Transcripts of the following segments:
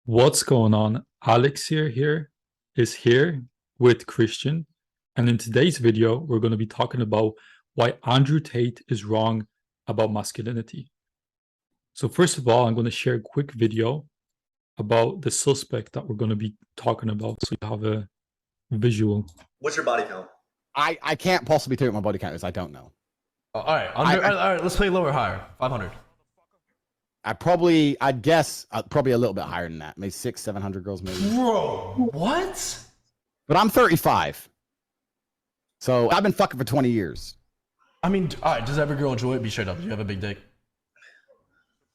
What's going on? Alex here is here with Christian, and in today's video, we're going to be talking about why Andrew Tate is wrong about masculinity. So first of all, I'm going to share a quick video about the suspect that we're going to be talking about, so you have a visual. What's your body count? I can't possibly tell you what my body count is. I don't know. All right, all right. Let's play lower or higher. 500. I'd guess probably a little bit higher than that. Maybe 600-700 girls, maybe. Bro, what? But I'm 35, so I've been fucking for 20 years. I mean, all right. Does every girl enjoy it? Be straight up. Do you have a big dick?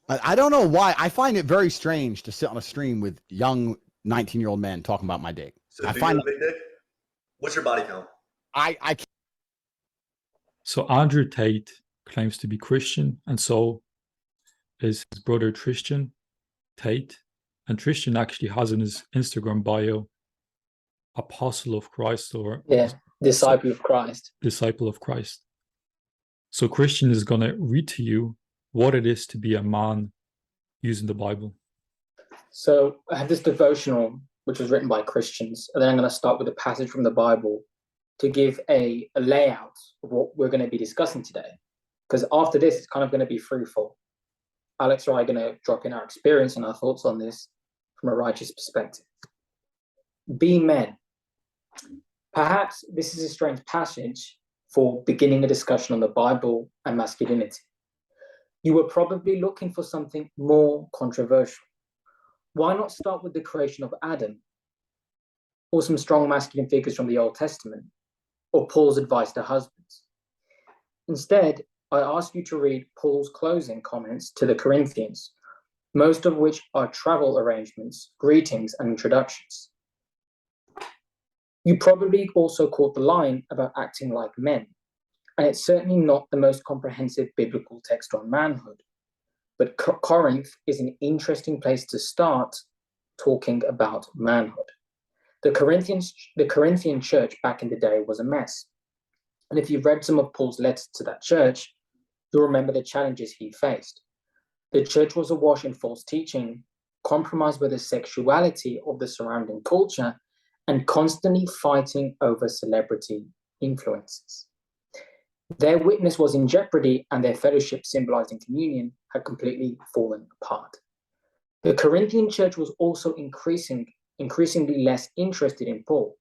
I don't know why. I find it very strange to sit on a stream with young 19-year-old men talking about my dick. So I find you have a big dick? What's your body count? I can't. So Andrew Tate claims to be Christian, and so is his brother Tristan Tate. And Tristan actually has in his Instagram bio Apostle of Christ, or disciple of Christ. Disciple of Christ. So Christian is going to read to you what it is to be a man using the Bible. So I have this devotional which was written by Christians, and then I'm going to start with a passage from the Bible to give a layout of what we're going to be discussing today. Because after this, it's kind of going to be fruitful. Alex and I are going to drop in our experience and our thoughts on this from a righteous perspective. Be men. Perhaps this is a strange passage for beginning a discussion on the Bible and masculinity. You were probably looking for something more controversial. Why not start with the creation of Adam, or some strong masculine figures from the Old Testament, or Paul's advice to husbands? Instead, I ask you to read Paul's closing comments to the Corinthians, most of which are travel arrangements, greetings, and introductions. You probably also caught the line about acting like men, and it's certainly not the most comprehensive biblical text on manhood. But Corinth is an interesting place to start talking about manhood. The Corinthian church back in the day was a mess. And if you've read some of Paul's letters to that church, you'll remember the challenges he faced. The church was awash in false teaching, compromised with the sexuality of the surrounding culture, and constantly fighting over celebrity influences. Their witness was in jeopardy, and their fellowship, symbolized in communion, had completely fallen apart. The Corinthian church was also increasingly less interested in Paul.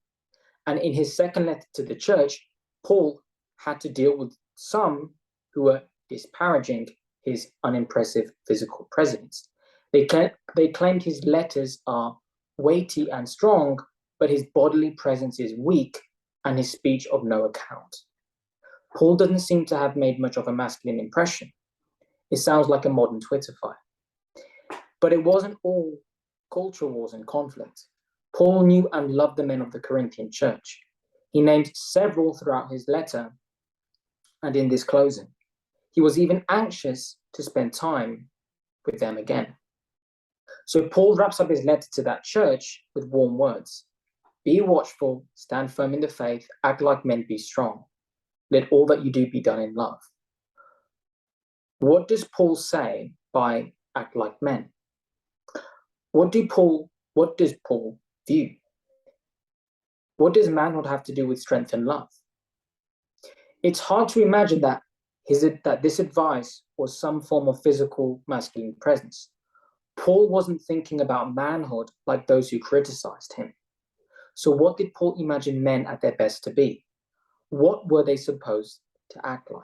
And in his second letter to the church, Paul had to deal with some who were disparaging his unimpressive physical presence. They claimed his letters are weighty and strong, but his bodily presence is weak and his speech of no account. Paul doesn't seem to have made much of a masculine impression. It sounds like a modern Twitter fight. But it wasn't all culture wars and conflict. Paul knew and loved the men of the Corinthian church. He named several throughout his letter and in this closing. He was even anxious to spend time with them again. So Paul wraps up his letter to that church with warm words. Be watchful, stand firm in the faith, act like men, be strong. Let all that you do be done in love. What does Paul say by act like men? What does Paul view? What does manhood have to do with strength and love? It's hard to imagine that this advice was some form of physical masculine presence. Paul wasn't thinking about manhood like those who criticized him. So what did Paul imagine men at their best to be? What were they supposed to act like?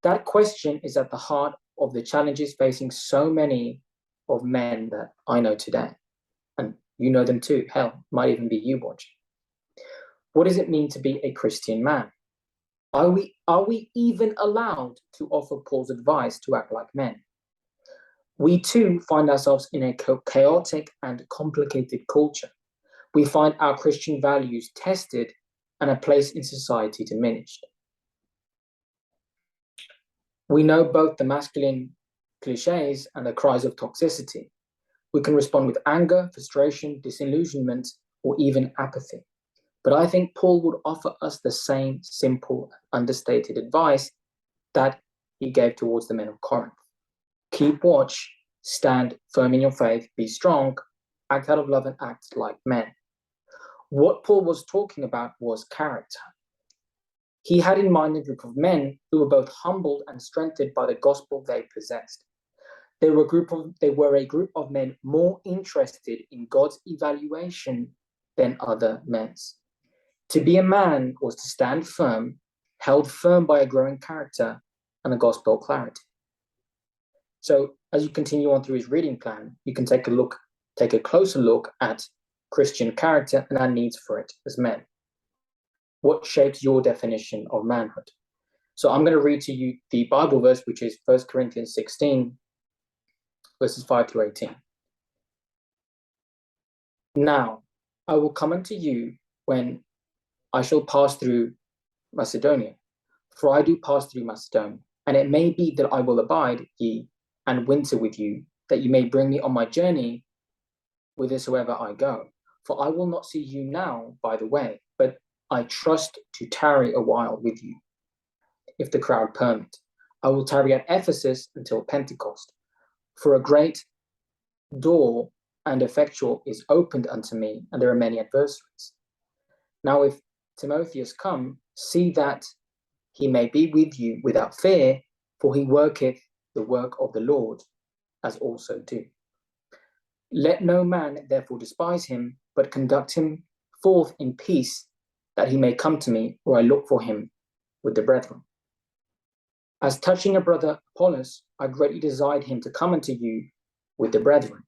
That question is at the heart of the challenges facing so many of men that I know today. And you know them too. Hell, might even be you watching. What does it mean to be a Christian man? Are we even allowed to offer Paul's advice to act like men? We too find ourselves in a chaotic and complicated culture. We find our Christian values tested and a place in society diminished. We know both the masculine cliches and the cries of toxicity. We can respond with anger, frustration, disillusionment, or even apathy. But I think Paul would offer us the same simple, understated advice that he gave towards the men of Corinth. Keep watch, stand firm in your faith, be strong, act out of love and act like men. What Paul was talking about was character. He had in mind a group of men who were both humbled and strengthened by the gospel they possessed. They were a group of men more interested in God's evaluation than other men's. To be a man was to stand firm, held firm by a growing character and a gospel clarity. So as you continue on through his reading plan, you can take a closer look at Christian character and our needs for it as men. What shapes your definition of manhood? So I'm going to read to you the Bible verse, which is 1 Corinthians 16, verses 5 to 18. Now, I will come unto you when I shall pass through Macedonia, for I do pass through Macedonia, and it may be that I will abide ye and winter with you, that you may bring me on my journey whithersoever I go. For I will not see you now by the way, but I trust to tarry a while with you, if the crowd permit. I will tarry at Ephesus until Pentecost. For a great door and effectual is opened unto me, and there are many adversaries. Now if Timotheus come, see that he may be with you without fear, for he worketh the work of the Lord, as also do. Let no man therefore despise him, but conduct him forth in peace, that he may come to me, where I look for him with the brethren. As touching a brother Apollos, I greatly desired him to come unto you with the brethren.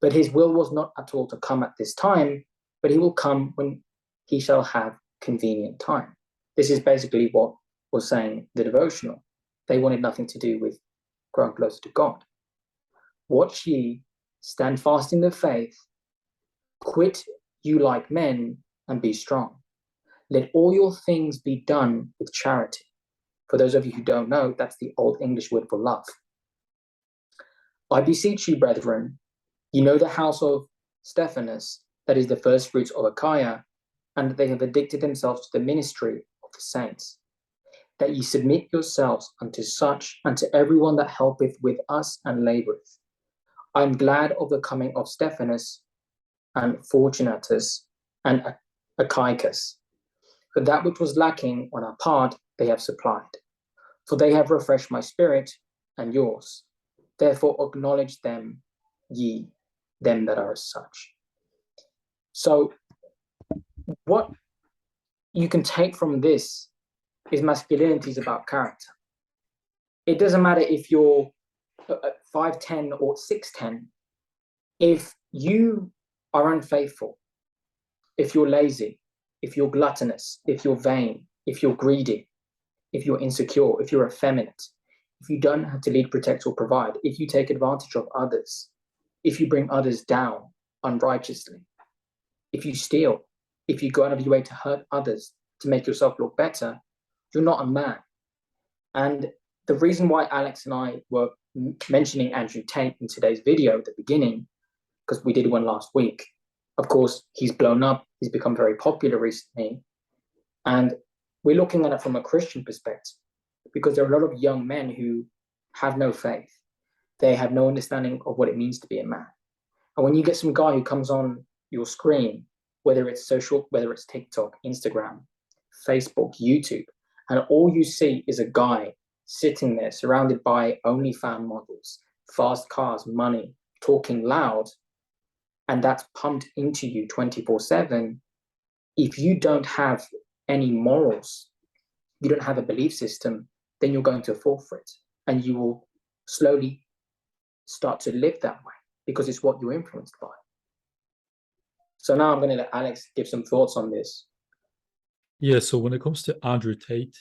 But his will was not at all to come at this time, but he will come when he shall have convenient time. This is basically what was saying the devotional. They wanted nothing to do with growing closer to God. Watch ye, stand fast in the faith, quit you like men, and be strong. Let all your things be done with charity. For those of you who don't know, that's the Old English word for love. I beseech you, brethren, you know the house of Stephanus, that is the first fruits of Achaia, and that they have addicted themselves to the ministry of the saints, that ye submit yourselves unto such, and to everyone that helpeth with us and laboureth. I am glad of the coming of Stephanus and Fortunatus and Achaicus, for that which was lacking on our part they have supplied. For they have refreshed my spirit and yours. Therefore acknowledge them, ye, them that are as such. So what you can take from this is masculinity is about character. It doesn't matter if you're 5'10" or 6'10". If you are unfaithful, if you're lazy, if you're gluttonous, if you're vain, if you're greedy, if you're insecure, if you're effeminate, if you don't have to lead, protect, or provide, if you take advantage of others, if you bring others down unrighteously, if you steal, if you go out of your way to hurt others to make yourself look better, you're not a man. And the reason why Alex and I were mentioning Andrew Tate in today's video at the beginning, because we did one last week, of course, he's blown up, he's become very popular recently, and we're looking at it from a Christian perspective, because there are a lot of young men who have no faith. They have no understanding of what it means to be a man. And when you get some guy who comes on your screen, whether it's social, whether it's TikTok, Instagram, Facebook, YouTube, and all you see is a guy sitting there surrounded by OnlyFans models, fast cars, money, talking loud, and that's pumped into you 24/7, if you don't have any morals, you don't have a belief system, then you're going to fall for it. And you will slowly start to live that way because it's what you're influenced by. So now I'm going to let Alex give some thoughts on this. Yeah, so when it comes to Andrew Tate,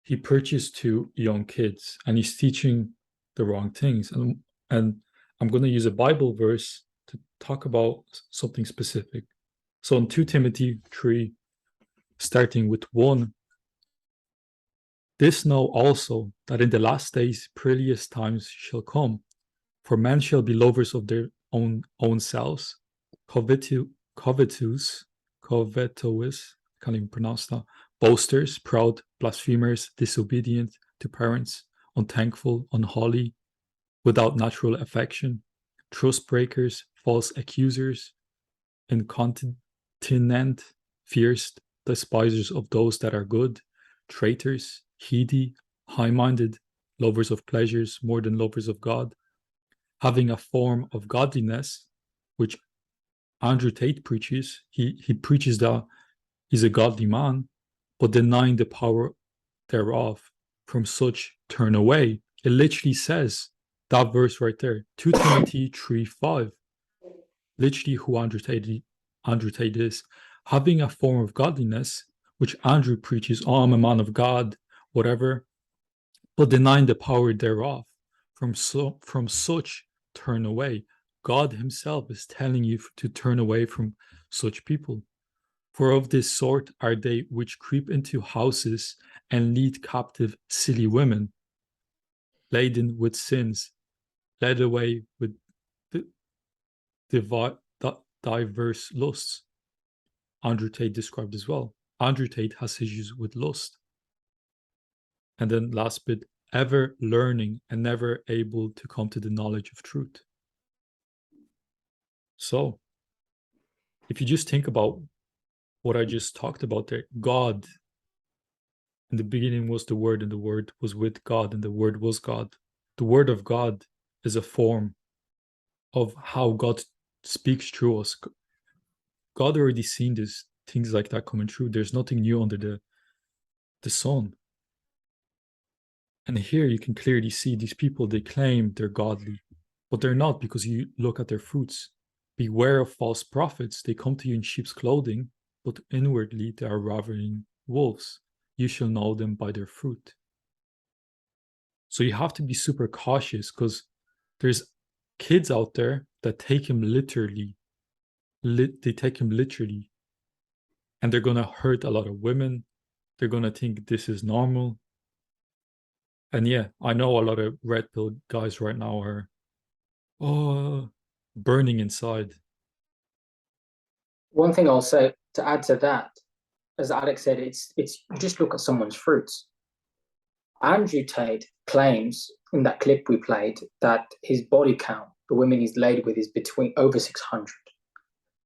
he purchased 2 young kids and he's teaching the wrong things. And I'm going to use a Bible verse to talk about something specific. So in 2 Timothy 3, starting with 1, this know also that in the last days perilous times shall come, for men shall be lovers of their own selves, covetous, can't even pronounce that, boasters, proud, blasphemers, disobedient to parents, unthankful, unholy, without natural affection, trust breakers, false accusers, incontinent, fierce, despisers of those that are good, traitors, heady, high-minded, lovers of pleasures more than lovers of God, having a form of godliness, which Andrew Tate preaches. He preaches that he's a godly man, but denying the power thereof. From such turn away. It literally says that verse right there, 2 Timothy 3:5. Literally who Andrew Tate is. Having a form of godliness, which Andrew preaches, oh, I'm a man of God, whatever, but denying the power thereof. From such turn away. God himself is telling you to turn away from such people. For of this sort are they which creep into houses and lead captive silly women, laden with sins, led away with diverse lusts. Andrew Tate described as well. Andrew Tate has issues with lust. And then last bit, ever learning and never able to come to the knowledge of truth. So, if you just think about what I just talked about there, God, in the beginning was the Word, and the Word was with God, and the Word was God. The Word of God is a form of how God speaks through us. God already seen this, things like that coming true. There's nothing new under the sun. And here you can clearly see these people, they claim they're godly, but they're not, because you look at their fruits. Beware of false prophets. They come to you in sheep's clothing, but inwardly they are ravening wolves. You shall know them by their fruit. So you have to be super cautious, because there's kids out there that take him literally. They take him literally. And they're going to hurt a lot of women. They're going to think this is normal. And yeah, I know a lot of red pill guys right now are burning inside. One thing I'll say to add to that, as Aleks said, it's you just look at someone's fruits. Andrew Tate claims in that clip we played that his body count, the women he's laid with, is between over 600.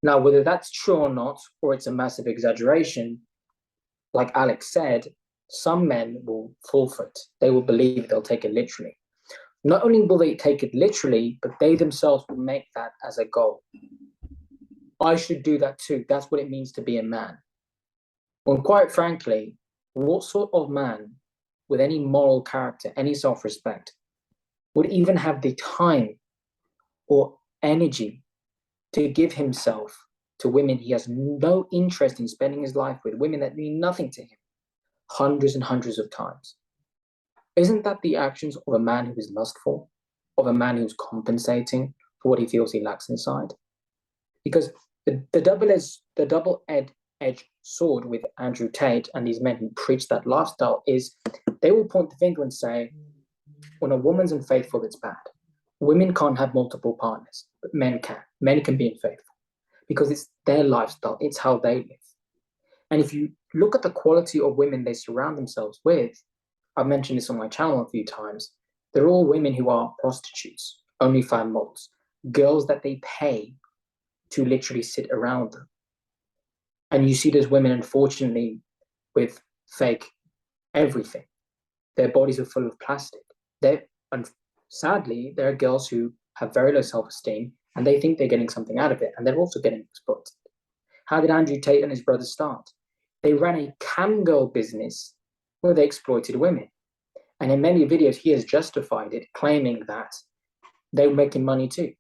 Now, whether that's true or not, or it's a massive exaggeration, like Aleks said, some men will fall for it. They will believe it, they'll take it literally. Not only will they take it literally, but they themselves will make that as a goal. I should do that too. That's what it means to be a man. Well, quite frankly, what sort of man with any moral character, any self-respect, would even have the time or energy to give himself to women he has no interest in spending his life with, women that mean nothing to him, hundreds and hundreds of times? Isn't that the actions of a man who is lustful, of a man who's compensating for what he feels he lacks inside? Because the double-edged sword with Andrew Tate and these men who preach that lifestyle is they will point the finger and say, when a woman's unfaithful, it's bad. Women can't have multiple partners, but men can. Men can be unfaithful because it's their lifestyle. It's how they live. And if you look at the quality of women they surround themselves with, I've mentioned this on my channel a few times, they're all women who are prostitutes, OnlyFans models, girls that they pay to literally sit around them. And you see those women, unfortunately, with fake everything. Their bodies are full of plastic. And sadly, there are girls who have very low self-esteem and they think they're getting something out of it, and they're also getting exploited. How did Andrew Tate and his brother start? They ran a cam girl business where they exploited women. And in many videos, he has justified it, claiming that they were making money too.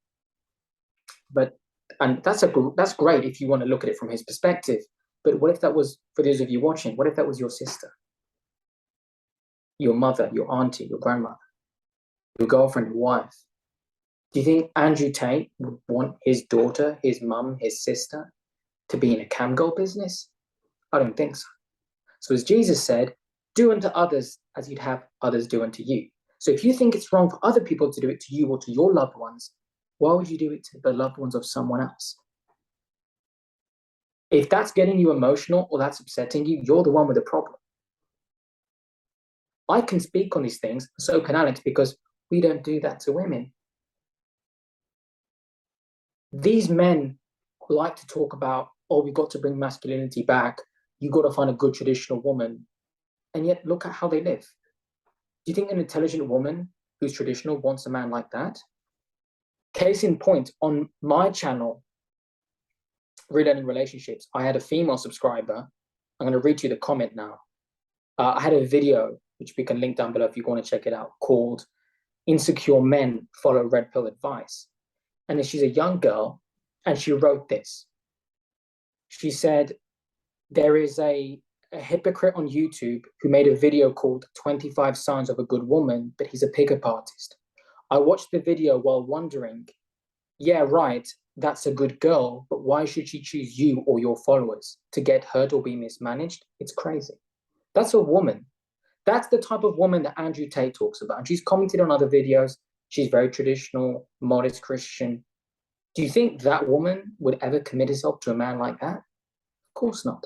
And that's great if you want to look at it from his perspective. But what if that was, for those of you watching, what if that was your sister, your mother, your auntie, your grandmother, your girlfriend, your wife? Do you think Andrew Tate would want his daughter, his mum, his sister to be in a cam girl business? I don't think so. So as Jesus said, do unto others as you'd have others do unto you. So if you think it's wrong for other people to do it to you or to your loved ones, why would you do it to the loved ones of someone else? If that's getting you emotional or that's upsetting you, you're the one with the problem. I can speak on these things, so can Aleks, because we don't do that to women. These men like to talk about, oh, we've got to bring masculinity back. You got to find a good traditional woman. And yet look at how they live. Do you think an intelligent woman who's traditional wants a man like that? Case in point, on my channel, Relearning Relationships, I had a female subscriber. I'm going to read you the comment now. I had a video, which we can link down below if you want to check it out, called Insecure Men Follow Red Pill Advice. And she's a young girl, and she wrote this. She said, there is a hypocrite on YouTube who made a video called 25 Signs of a Good Woman, but he's a pickup artist. I watched the video while wondering, yeah, right, that's a good girl, but why should she choose you or your followers to get hurt or be mismanaged? It's crazy. That's a woman. That's the type of woman that Andrew Tate talks about. And she's commented on other videos. She's very traditional, modest Christian. Do you think that woman would ever commit herself to a man like that? Of course not.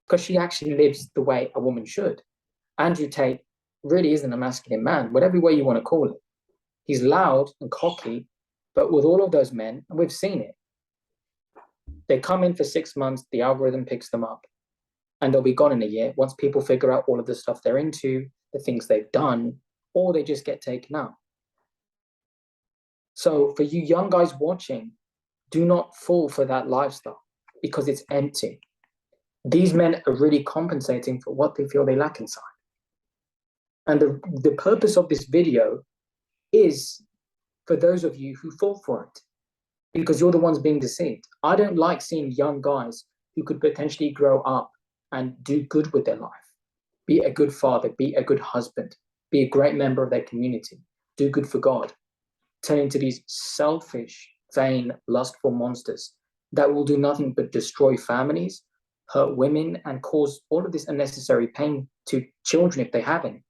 Because she actually lives the way a woman should. Andrew Tate really isn't a masculine man, whatever way you want to call it. He's loud and cocky, but with all of those men, and we've seen it, they come in for 6 months, the algorithm picks them up, and they'll be gone in a year once people figure out all of the stuff they're into, the things they've done, or they just get taken out. So for you young guys watching, do not fall for that lifestyle because it's empty. These men are really compensating for what they feel they lack inside. And the purpose of this video is for those of you who fall for it, because you're the ones being deceived. I don't like seeing young guys who could potentially grow up and do good with their life, be a good father, be a good husband, be a great member of their community, do good for God, turn into these selfish, vain, lustful monsters that will do nothing but destroy families, hurt women, and cause all of this unnecessary pain to children if they have any.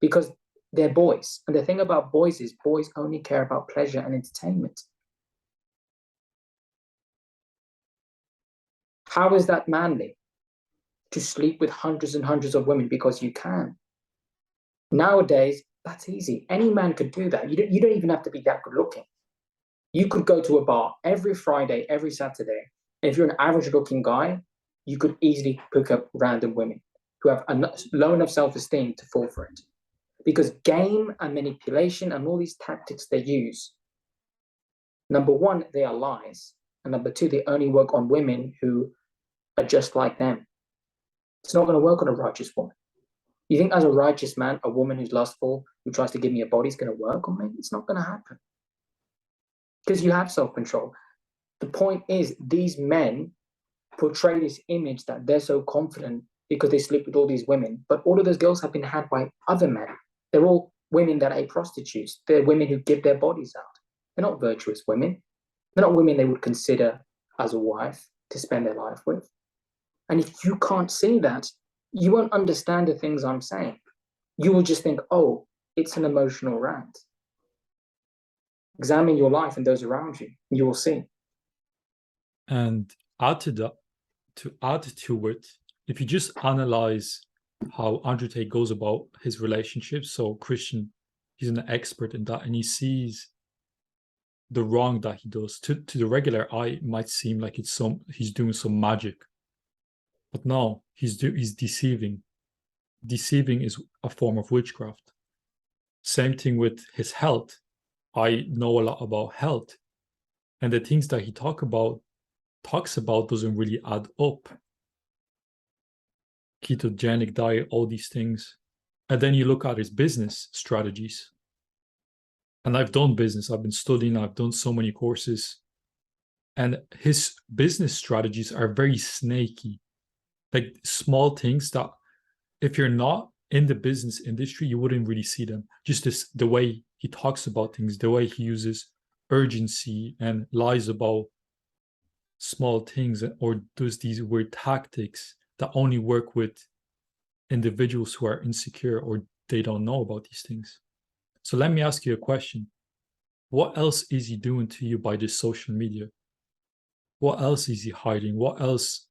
Because they're boys. And the thing about boys is boys only care about pleasure and entertainment. How is that manly? To sleep with hundreds and hundreds of women because you can. Nowadays, that's easy. Any man could do that. You don't even have to be that good looking. You could go to a bar every Friday, every Saturday. And if you're an average looking guy, you could easily pick up random women who have low enough self-esteem to fall for it. Because game and manipulation and all these tactics they use, number one, they are lies. And number two, they only work on women who are just like them. It's not going to work on a righteous woman. You think as a righteous man, a woman who's lustful, who tries to give me a body is going to work on me? It's not going to happen. Because you have self-control. The point is, these men portray this image that they're so confident because they sleep with all these women. But all of those girls have been had by other men. They're all women that are prostitutes. They're women who give their bodies out. They're not virtuous women. They're not women they would consider as a wife to spend their life with. And if you can't see that, you won't understand the things I'm saying. You will just think, oh, it's an emotional rant. Examine your life and those around you, and you will see. And to add to it, if you just analyze how Andrew Tate goes about his relationships, so Christian, he's an expert in that, and he sees the wrong that he does. To the regular eye, it might seem like he's doing some magic, but no, he's deceiving. Deceiving is a form of witchcraft. Same thing with his health. I know a lot about health, and the things that he talks about doesn't really add up. Ketogenic diet, all these things. And then you look at his business strategies. And I've done business, I've been studying, I've done so many courses. And his business strategies are very snaky. Like small things that if you're not in the business industry, you wouldn't really see them. Just the way he talks about things, the way he uses urgency and lies about small things, or does these weird tactics that only work with individuals who are insecure or they don't know about these things. So let me ask you a question. What else is he doing to you by this social media? What else is he hiding? What else?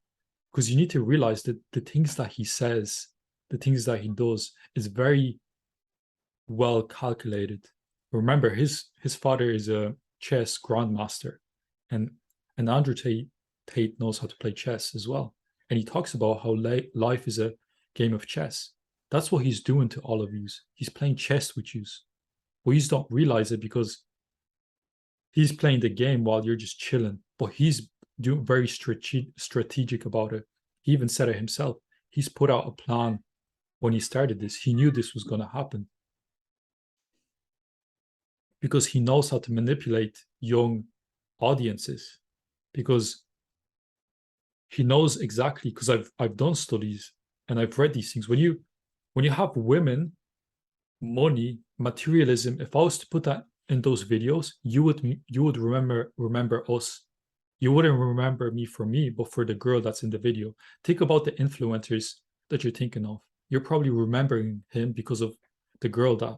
Because you need to realize that the things that he says, the things that he does is very well calculated. Remember, his father is a chess grandmaster. and Andrew Tate knows how to play chess as well. And he talks about how life is a game of chess. That's what he's doing to all of you. He's playing chess with you. Well, you don't realize it because he's playing the game while you're just chilling. But he's doing very strategic about it. He even said it himself. He's put out a plan when he started this. He knew this was going to happen because he knows how to manipulate young audiences, because he knows exactly, because I've done studies and I've read these things. When you have women, money, materialism, if I was to put that in those videos, you would remember us. You wouldn't remember me for me, but for the girl that's in the video. Think about the influencers that you're thinking of. You're probably remembering him because of the girl that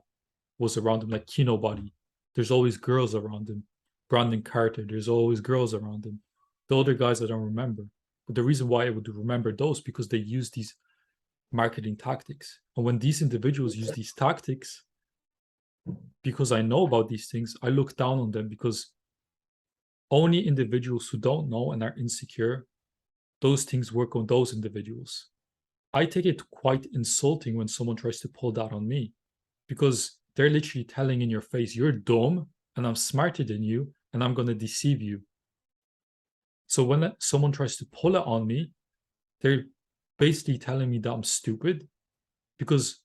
was around him, like Kino Body. There's always girls around him. Brandon Carter, there's always girls around him. The other guys I don't remember. But the reason why I would remember those, because they use these marketing tactics. And when these individuals use these tactics, because I know about these things, I look down on them, because only individuals who don't know and are insecure, those things work on those individuals. I take it quite insulting when someone tries to pull that on me, because they're literally telling in your face, you're dumb and I'm smarter than you and I'm going to deceive you. So when someone tries to pull it on me, they're basically telling me that I'm stupid. Because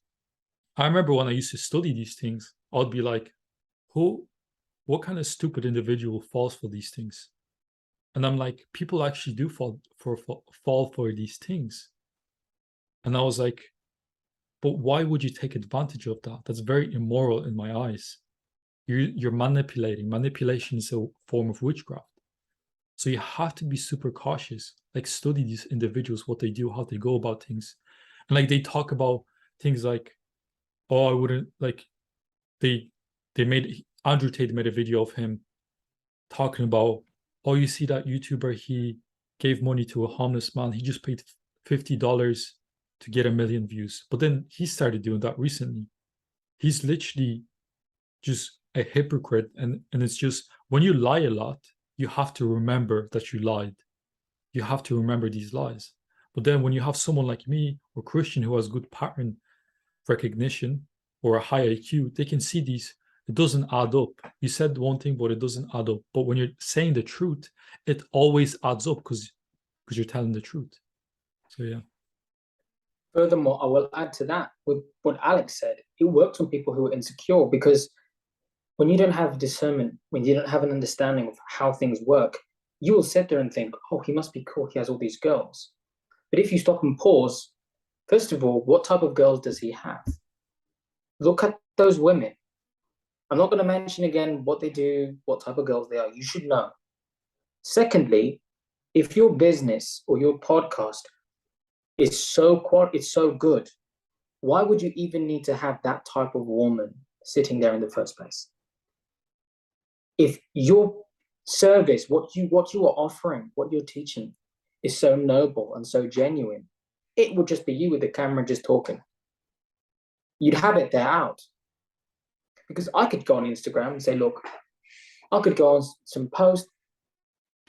I remember when I used to study these things, I'd be like, what kind of stupid individual falls for these things? And I'm like, people actually do fall for these things. And I was like, but why would you take advantage of that? That's very immoral in my eyes. You're manipulating. Manipulation is a form of witchcraft. So you have to be super cautious. Like, study these individuals, what they do, how they go about things. And like, they talk about things like, oh, I wouldn't, like, Andrew Tate made a video of him talking about, oh, you see that YouTuber, he gave money to a homeless man. He just paid $50 to get 1 million views. But then he started doing that recently. He's literally just a hypocrite. And it's just, when you lie a lot, you have to remember that you lied. You have to remember these lies. But then when you have someone like me or Christian who has good pattern recognition or a high IQ, they can see these. It doesn't add up. You said one thing, but it doesn't add up. But when you're saying the truth, it always adds up because you're telling the truth. So yeah. Furthermore, I will add to that with what Alex said. It works on people who are insecure, because when you don't have discernment, when you don't have an understanding of how things work, you will sit there and think, oh, he must be cool. He has all these girls. But if you stop and pause, first of all, what type of girls does he have? Look at those women. I'm not going to mention again what they do, what type of girls they are. You should know. Secondly, if your business or your podcast is so good, why would you even need to have that type of woman sitting there in the first place? If your service, what you are offering, what you're teaching is so noble and so genuine, it would just be you with the camera just talking. You'd have it there out. Because I could go on Instagram and say, look, I could go on some posts,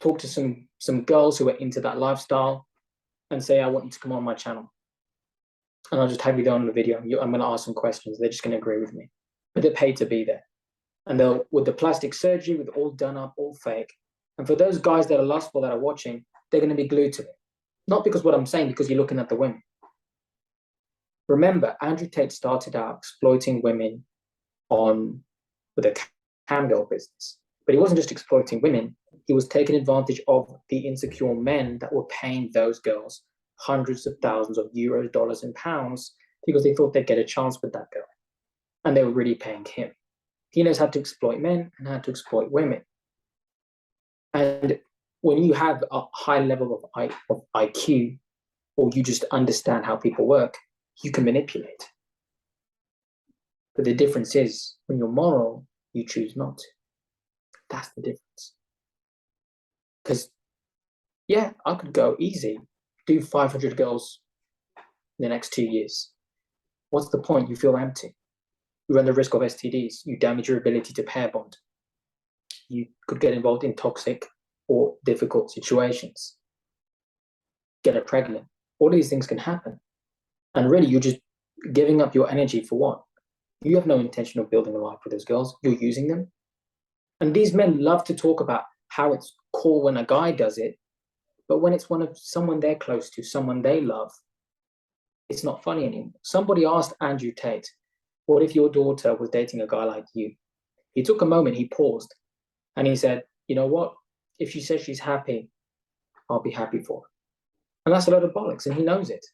talk to some girls who are into that lifestyle and say, I want you to come on my channel. And I'll just have you there on the video. I'm going to ask some questions. They're just going to agree with me. But they're paid to be there. And they'll, with the plastic surgery, with all done up, all fake. And for those guys that are lustful, that are watching, they're going to be glued to it. Not because what I'm saying, because you're looking at the women. Remember, Andrew Tate started out exploiting women with a cam girl business. But he wasn't just exploiting women. He was taking advantage of the insecure men that were paying those girls hundreds of thousands of euros, dollars, and pounds because they thought they'd get a chance with that girl. And they were really paying him. He knows how to exploit men and how to exploit women. And when you have a high level of IQ, or you just understand how people work, you can manipulate. But the difference is, when you're moral, you choose not to. That's the difference. Because, yeah, I could go easy, do 500 girls in the next 2 years. What's the point? You feel empty. You run the risk of STDs. You damage your ability to pair bond. You could get involved in toxic or difficult situations. Get her pregnant. All these things can happen. And really, you're just giving up your energy for what? You have no intention of building a life with those girls. You're using them. And these men love to talk about how it's cool when a guy does it, but when it's someone they're close to, someone they love, it's not funny anymore. Somebody asked Andrew Tate, what if your daughter was dating a guy like you? He took a moment, he paused, and he said, you know what? If she says she's happy, I'll be happy for her. And that's a load of bollocks, and he knows it.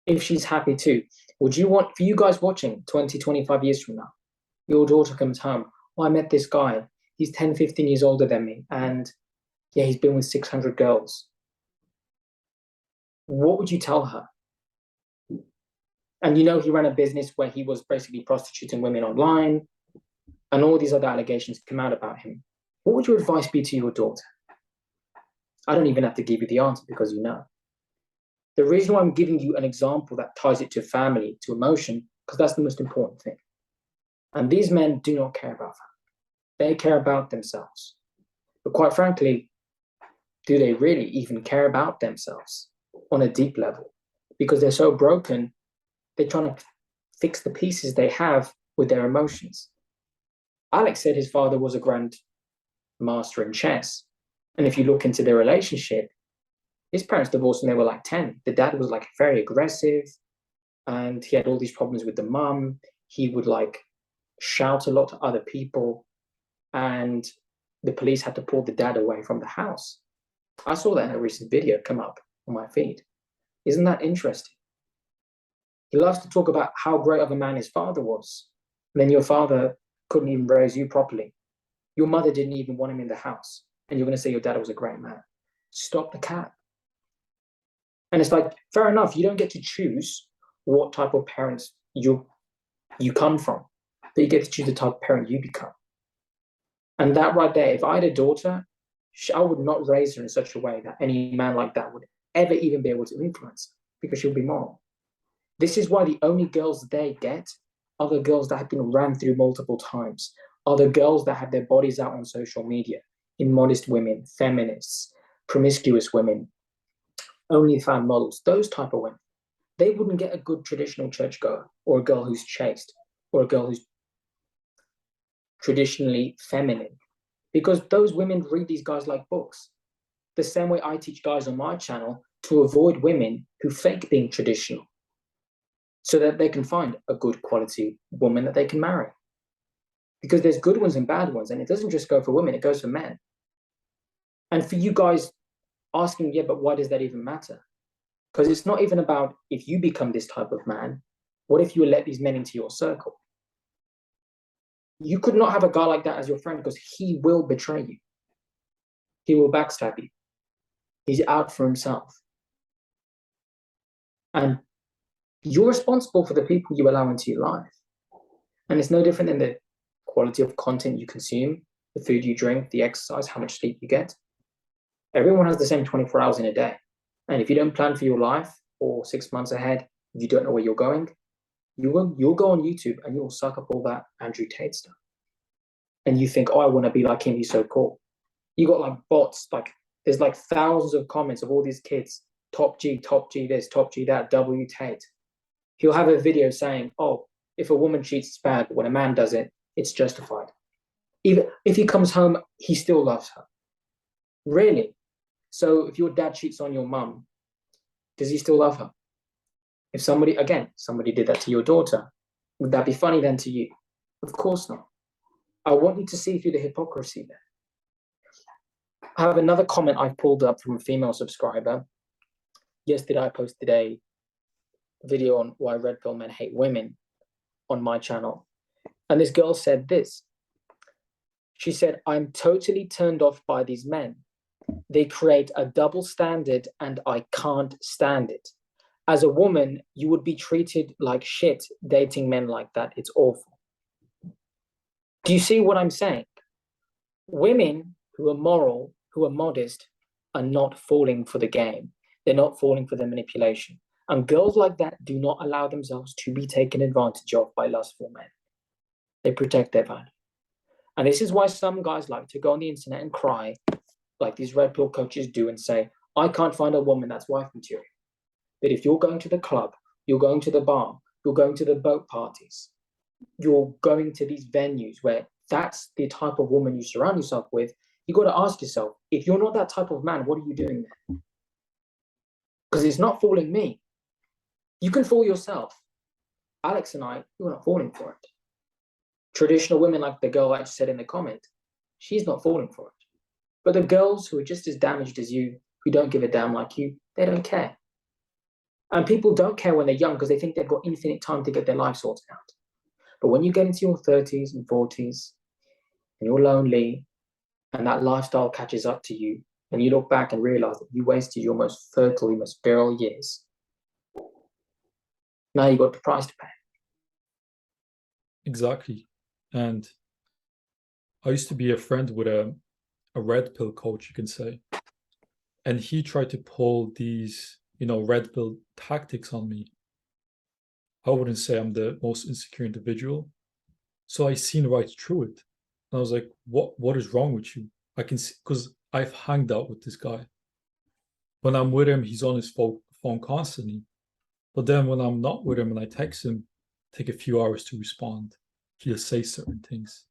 If she's happy too, would you want, for you guys watching 20, 25 years from now, your daughter comes home, oh, I met this guy, he's 10, 15 years older than me, and yeah, he's been with 600 girls. What would you tell her? And you know, he ran a business where he was basically prostituting women online, and all these other allegations come out about him. What would your advice be to your daughter? I don't even have to give you the answer because you know. The reason why I'm giving you an example that ties it to family, to emotion, because that's the most important thing. And these men do not care about that. They care about themselves. But quite frankly, do they really even care about themselves on a deep level? Because they're so broken, they're trying to fix the pieces they have with their emotions. Aleks said his father was a grand master in chess. And if you look into their relationship, his parents divorced when they were like 10. The dad was like very aggressive, and he had all these problems with the mum. He would like shout a lot to other people, and the police had to pull the dad away from the house. I saw that in a recent video come up on my feed. Isn't that interesting? He loves to talk about how great of a man his father was. And then your father couldn't even raise you properly. Your mother didn't even want him in the house. And you're going to say your dad was a great man. Stop the cap. And it's like, fair enough, you don't get to choose what type of parents you come from, but you get to choose the type of parent you become. And that right there, if I had a daughter, I would not raise her in such a way that any man like that would ever even be able to influence her, because she'll be moral. This is why the only girls they get are the girls that have been ran through multiple times, are the girls that have their bodies out on social media, immodest women, feminists, promiscuous women, OnlyFans models, those type of women. They wouldn't get a good traditional churchgoer, or a girl who's chaste, or a girl who's traditionally feminine, because those women read these guys like books. The same way I teach guys on my channel to avoid women who fake being traditional, so that they can find a good quality woman that they can marry. Because there's good ones and bad ones, and it doesn't just go for women, it goes for men. And for you guys asking, yeah, but why does that even matter? Because it's not even about if you become this type of man, what if you let these men into your circle? You could not have a guy like that as your friend, because he will betray you. He will backstab you. He's out for himself. And you're responsible for the people you allow into your life. And it's no different than the quality of content you consume, the food you drink, the exercise, how much sleep you get. Everyone has the same 24 hours in a day. And if you don't plan for your life, or 6 months ahead, you don't know where you're going, you'll go on YouTube and you'll suck up all that Andrew Tate stuff. And you think, oh, I want to be like him, he's so cool. You got like bots, like there's like thousands of comments of all these kids, top G this, top G that, W Tate. He'll have a video saying, oh, if a woman cheats, it's bad, but when a man does it, it's justified. Even if he comes home, he still loves her. Really? So if your dad cheats on your mum, does he still love her? If somebody did that to your daughter, would that be funny then to you? Of course not. I want you to see through the hypocrisy there. I have another comment I pulled up from a female subscriber. Yesterday, I posted a video on why red pill men hate women on my channel. And this girl said this. She said, I'm totally turned off by these men. They create a double standard and I can't stand it. As a woman, you would be treated like shit dating men like that. It's awful. Do you see what I'm saying? Women who are moral, who are modest, are not falling for the game. They're not falling for the manipulation. And girls like that do not allow themselves to be taken advantage of by lustful men. They protect their value. And this is why some guys like to go on the internet and cry, like these red pill coaches do, and say, I can't find a woman that's wife material. But if you're going to the club, you're going to the bar, you're going to the boat parties, you're going to these venues where that's the type of woman you surround yourself with, you got to ask yourself, if you're not that type of man, what are you doing there? Because it's not fooling me. You can fool yourself. Alex and I, we're not falling for it. Traditional women, like the girl I just said in the comment, she's not falling for it. But the girls who are just as damaged as you, who don't give a damn like you, they don't care. And people don't care when they're young because they think they've got infinite time to get their life sorted out. But when you get into your 30s and 40s, and you're lonely, and that lifestyle catches up to you, and you look back and realize that you wasted your most fertile, your most virile years, now you've got the price to pay. Exactly. And I used to be a friend with a red pill coach, you can say. And he tried to pull these, red pill tactics on me. I wouldn't say I'm the most insecure individual. So I seen right through it. And I was like, what is wrong with you? I can see, because I've hanged out with this guy. When I'm with him, he's on his phone constantly. But then when I'm not with him and I text him, take a few hours to respond. He'll say certain things.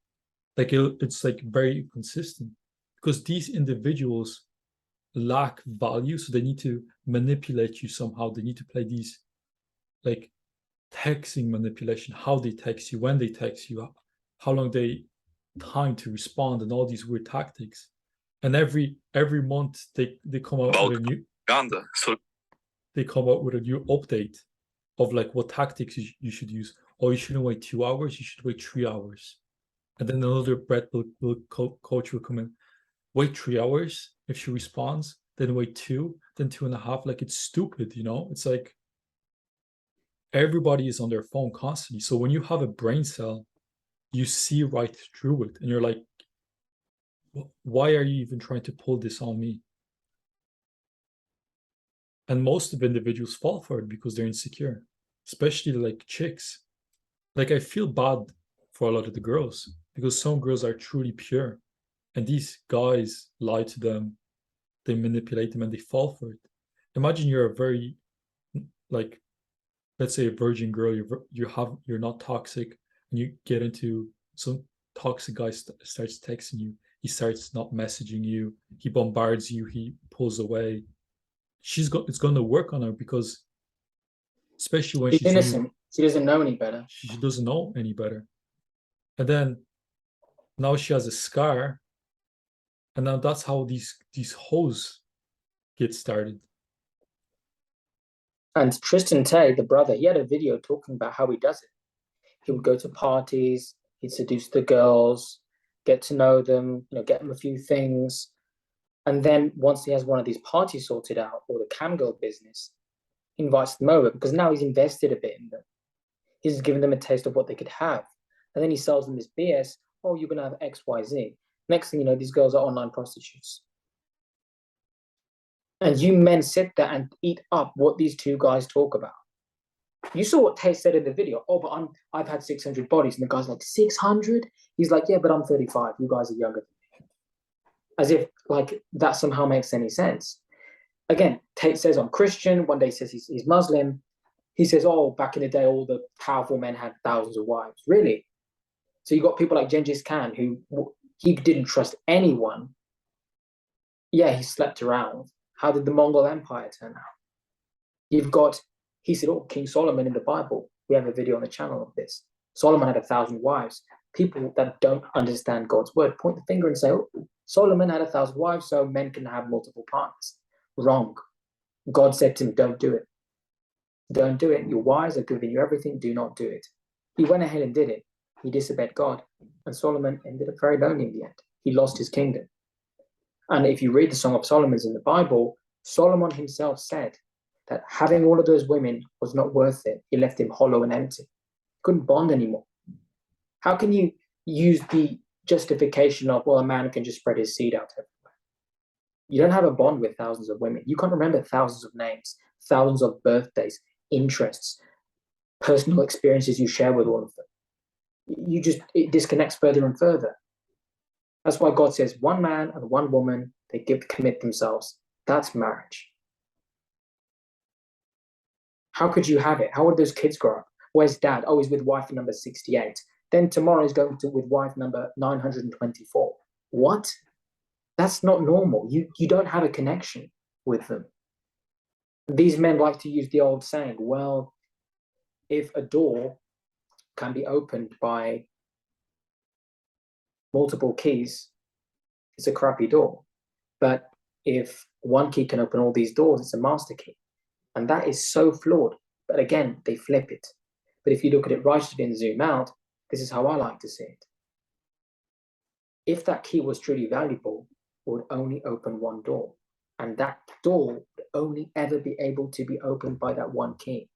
Like it's like very consistent because these individuals lack value. So they need to manipulate you somehow. They need to play these like texting manipulation, how they text you, when they text you, how long they time to respond, and all these weird tactics. And every month they come out with a new they come out with a new update of like what tactics you should use. Or you shouldn't wait 2 hours, you should wait 3 hours. And then another red pill coach will come in, wait 3 hours if she responds, then wait 2, then 2.5. Like it's stupid, It's like everybody is on their phone constantly. So when you have a brain cell, you see right through it. And you're like, why are you even trying to pull this on me? And most of individuals fall for it because they're insecure, especially like chicks. Like I feel bad for a lot of the girls because some girls are truly pure and these guys lie to them, they manipulate them and they fall for it. Imagine you're a very, like, let's say a virgin girl, you're not toxic, and you get into some toxic guy starts texting you, he starts not messaging you, he bombards you, he pulls away. It's going to work on her because, especially when she's innocent, she doesn't know any better. She doesn't know any better. And then now she has a scar, and now that's how these hoes get started. And Tristan Tate, the brother, he had a video talking about how he does it. He would go to parties, he'd seduce the girls, get to know them, get them a few things. And then once he has one of these parties sorted out, or the cam girl business, he invites them over because now he's invested a bit in them. He's given them a taste of what they could have. And then he sells them this BS, oh, you're going to have X, Y, Z. Next thing you know, these girls are online prostitutes. And you men sit there and eat up what these two guys talk about. You saw what Tate said in the video. Oh, but I've had 600 bodies. And the guy's like, 600? He's like, yeah, but I'm 35. You guys are younger than me. As if like that somehow makes any sense. Again, Tate says I'm Christian. One day he says he's Muslim. He says, oh, back in the day, all the powerful men had thousands of wives. Really? So you got people like Genghis Khan, who he didn't trust anyone. Yeah, he slept around. How did the Mongol Empire turn out? He said, oh, King Solomon in the Bible. We have a video on the channel of this. Solomon had 1,000 wives. People that don't understand God's word point the finger and say, oh, Solomon had 1,000 wives, so men can have multiple partners. Wrong. God said to him, don't do it. Don't do it. You're wise. I've given you everything. Do not do it. He went ahead and did it. He disobeyed God. And Solomon ended up very lonely in the end. He lost his kingdom. And if you read the Song of Solomon's in the Bible, Solomon himself said that having all of those women was not worth it. It left him hollow and empty. He couldn't bond anymore. How can you use the justification of, well, a man can just spread his seed out everywhere? You don't have a bond with thousands of women. You can't remember thousands of names, thousands of birthdays, interests, personal experiences you share with all of them. It disconnects further and further. That's why God says one man and one woman, they commit themselves. That's marriage. How could you have it? How would those kids grow up? Where's dad? Oh, he's with wife number 68. Then tomorrow he's going to with wife number 924. What? That's not normal. You don't have a connection with them. These men like to use the old saying, well, if a door can be opened by multiple keys, it's a crappy door. But if one key can open all these doors, it's a master key. And that is so flawed. But again, they flip it. But if you look at it right and zoom out, this is how I like to see it. If that key was truly valuable, it would only open one door. And that door would only ever be able to be opened by that one key.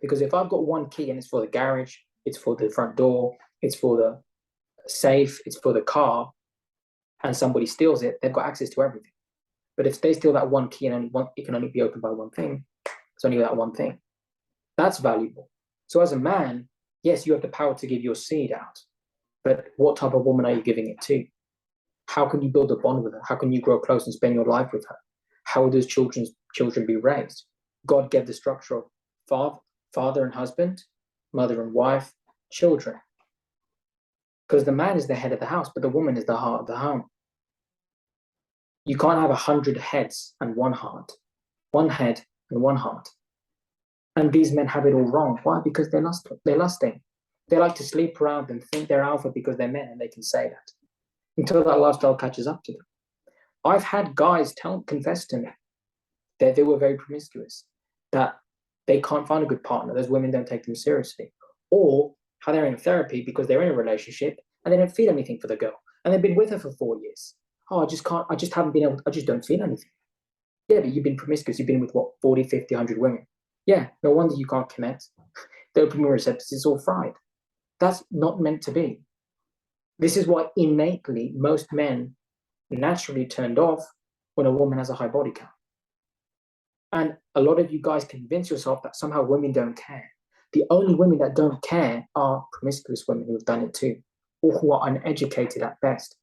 Because if I've got one key and it's for the garage, it's for the front door, it's for the safe, it's for the car, and somebody steals it, they've got access to everything. But if they steal that one key and it can only be opened by one thing, it's only that one thing. That's valuable. So as a man, yes, you have the power to give your seed out, but what type of woman are you giving it to? How can you build a bond with her? How can you grow close and spend your life with her? How will those children be raised? God gave the structure of father and husband, mother and wife, children. Because the man is the head of the house, but the woman is the heart of the home. You can't have 100 heads and one heart, one head and one heart. And these men have it all wrong. Why? Because they're lusting. They like to sleep around and think they're alpha because they're men, and they can say that until that lifestyle catches up to them. I've had guys confess to me that they were very promiscuous, that they can't find a good partner. Those women don't take them seriously. Or how they're in therapy because they're in a relationship and they don't feel anything for the girl. And they've been with her for 4 years. Oh, I just don't feel anything. Yeah, but you've been promiscuous. You've been with what, 40, 50, 100 women. Yeah, no wonder you can't connect. The dopamine receptors is all fried. That's not meant to be. This is why innately most men naturally turned off when a woman has a high body count. And a lot of you guys convince yourself that somehow women don't care. The only women that don't care are promiscuous women who have done it too, or who are uneducated at best.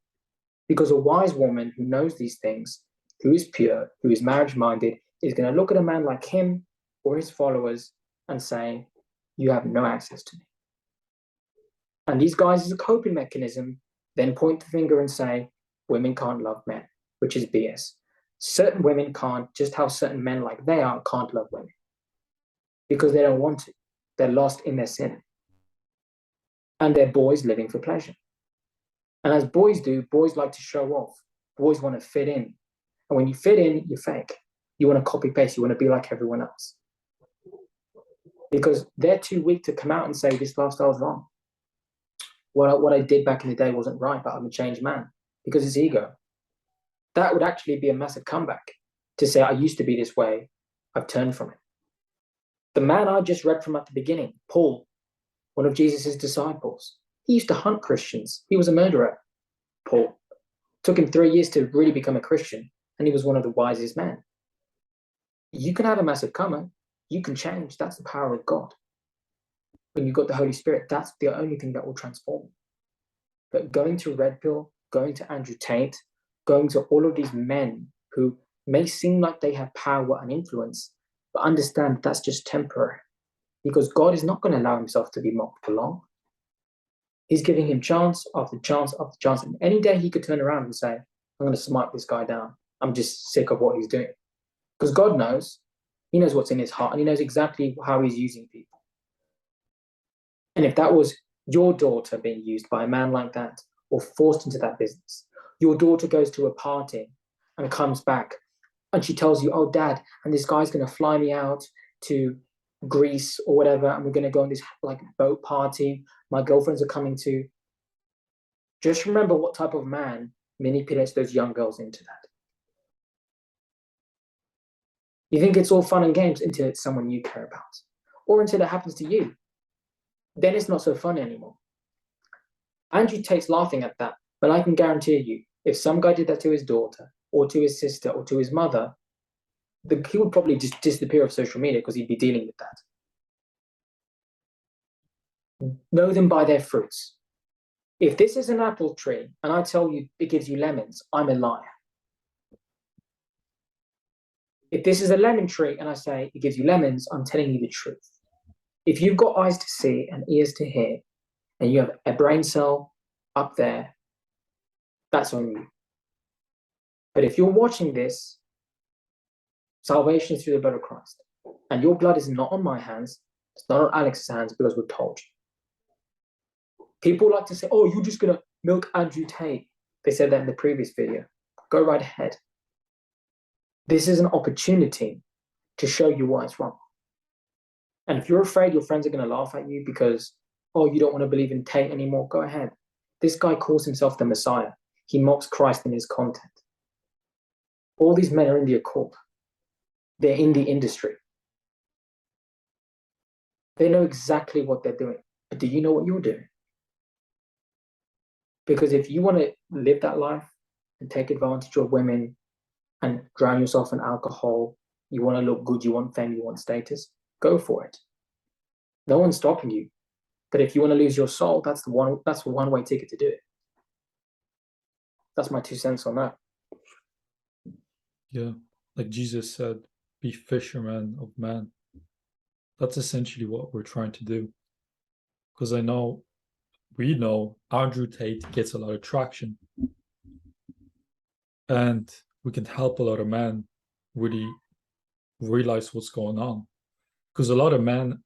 Because a wise woman who knows these things, who is pure, who is marriage-minded, is going to look at a man like him or his followers and say, you have no access to me. And these guys, as a coping mechanism, then point the finger and say, women can't love men, which is BS. Certain women can't, just how certain men like they are can't love women. Because they don't want to. They're lost in their sin. And they're boys living for pleasure. And as boys do, boys like to show off. Boys want to fit in. And when you fit in, you're fake. You want to copy paste. You want to be like everyone else. Because they're too weak to come out and say this lifestyle is wrong. What I did back in the day wasn't right, but I'm a changed man. Because it's ego. That would actually be a massive comeback to say, I used to be this way. I've turned from it. The man I just read from at the beginning, Paul, one of Jesus' disciples, he used to hunt Christians. He was a murderer, Paul. Took him 3 years to really become a Christian, and he was one of the wisest men. You can have a massive come up. You can change. That's the power of God. When you've got the Holy Spirit, that's the only thing that will transform. But going to Red Pill, going to Andrew Tate, going to all of these men who may seem like they have power and influence, but understand that's just temporary. Because God is not going to allow himself to be mocked for long. He's giving him chance after chance after chance. And any day he could turn around and say, I'm going to smite this guy down. I'm just sick of what he's doing. Because God knows. He knows what's in his heart. And he knows exactly how he's using people. And if that was your daughter being used by a man like that, or forced into that business, your daughter goes to a party and comes back and she tells you, oh, dad, and this guy's going to fly me out to Greece or whatever, and we're going to go on this like boat party. My girlfriends are coming too. Just remember what type of man manipulates those young girls into that. You think it's all fun and games until it's someone you care about, or until it happens to you. Then it's not so fun anymore. Andrew Tate's laughing at that, but I can guarantee you, if some guy did that to his daughter, or to his sister, or to his mother, he would probably just disappear off social media because he'd be dealing with that. Know them by their fruits. If this is an apple tree and I tell you it gives you lemons, I'm a liar. If this is a lemon tree and I say it gives you lemons, I'm telling you the truth. If you've got eyes to see and ears to hear, and you have a brain cell up there, that's on you. But if you're watching this, salvation is through the blood of Christ. And your blood is not on my hands, it's not on Alex's hands, because we're told you. People like to say, oh, you're just going to milk Andrew Tate. They said that in the previous video. Go right ahead. This is an opportunity to show you why it's wrong. And if you're afraid your friends are going to laugh at you because, oh, you don't want to believe in Tate anymore, go ahead. This guy calls himself the Messiah. He mocks Christ in his content. All these men are in the occult. They're in the industry. They know exactly what they're doing. But do you know what you're doing? Because if you want to live that life and take advantage of women and drown yourself in alcohol, you want to look good, you want fame, you want status, go for it. No one's stopping you. But if you want to lose your soul, that's the one-way ticket to do it. That's my 2 cents on that. Yeah, like Jesus said, be fishermen of men. That's essentially what we're trying to do. Because we know Andrew Tate gets a lot of traction. And we can help a lot of men really realize what's going on. Because a lot of men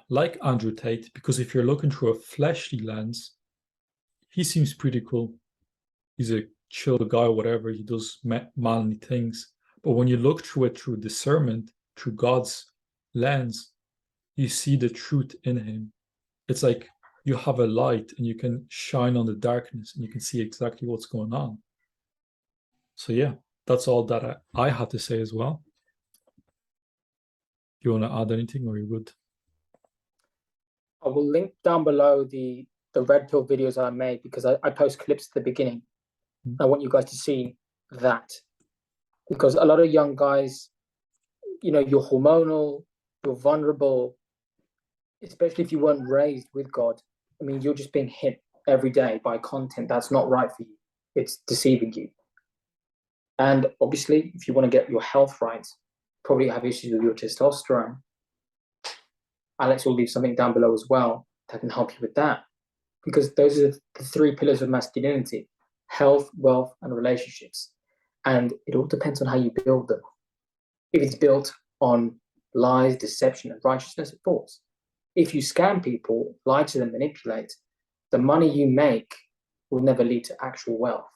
like Andrew Tate, because if you're looking through a fleshly lens, he seems pretty cool. He's a chill guy, whatever. He does manly things. But when you look through it through discernment, through God's lens, you see the truth in him. It's like you have a light and you can shine on the darkness and you can see exactly what's going on. So yeah, that's all that I had to say as well. Do you want to add anything, or are you good? I will link down below the red pill videos I made, because I post clips at the beginning. I want you guys to see that, because a lot of young guys, you're hormonal, you're vulnerable, especially if you weren't raised with God. I mean, you're just being hit every day by content that's not right for you. It's deceiving you. And obviously, if you want to get your health right, probably have issues with your testosterone, Aleks will leave something down below as well that can help you with that. Because those are the 3 pillars of masculinity: health, wealth, and relationships. And it all depends on how you build them. If it's built on lies, deception, and righteousness, it falls. If you scam people, lie to them, manipulate, the money you make will never lead to actual wealth.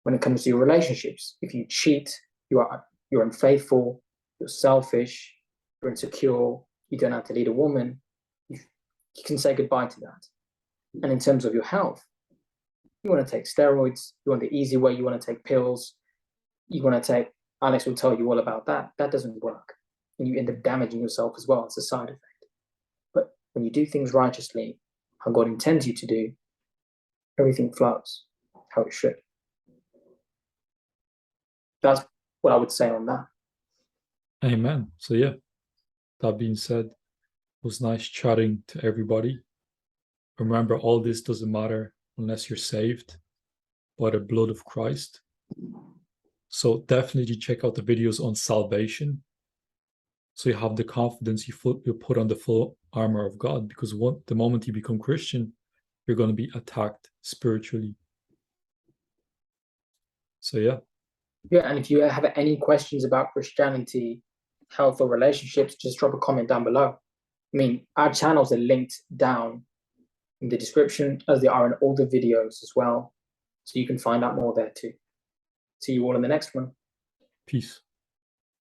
When it comes to your relationships, if you cheat, you're unfaithful, you're selfish, you're insecure, you don't have to lead a woman, you can say goodbye to that. And in terms of your health, you want to take steroids, you want the easy way, you want to take pills, you want to take, Aleks will tell you all about that. That doesn't work. And you end up damaging yourself as well. It's a side effect. But when you do things righteously, how God intends you to do, everything flows how it should. That's what I would say on that. Amen. So yeah, that being said, it was nice chatting to everybody. Remember, all this doesn't matter unless you're saved by the blood of Christ. So definitely check out the videos on salvation, so you have the confidence you put on the full armor of God, because the moment you become Christian, you're going to be attacked spiritually. So yeah. Yeah, and if you have any questions about Christianity, health, or relationships, just drop a comment down below. I mean, our channels are linked down in the description, as they are in all the videos as well. So you can find out more there too. See you all in the next one. Peace.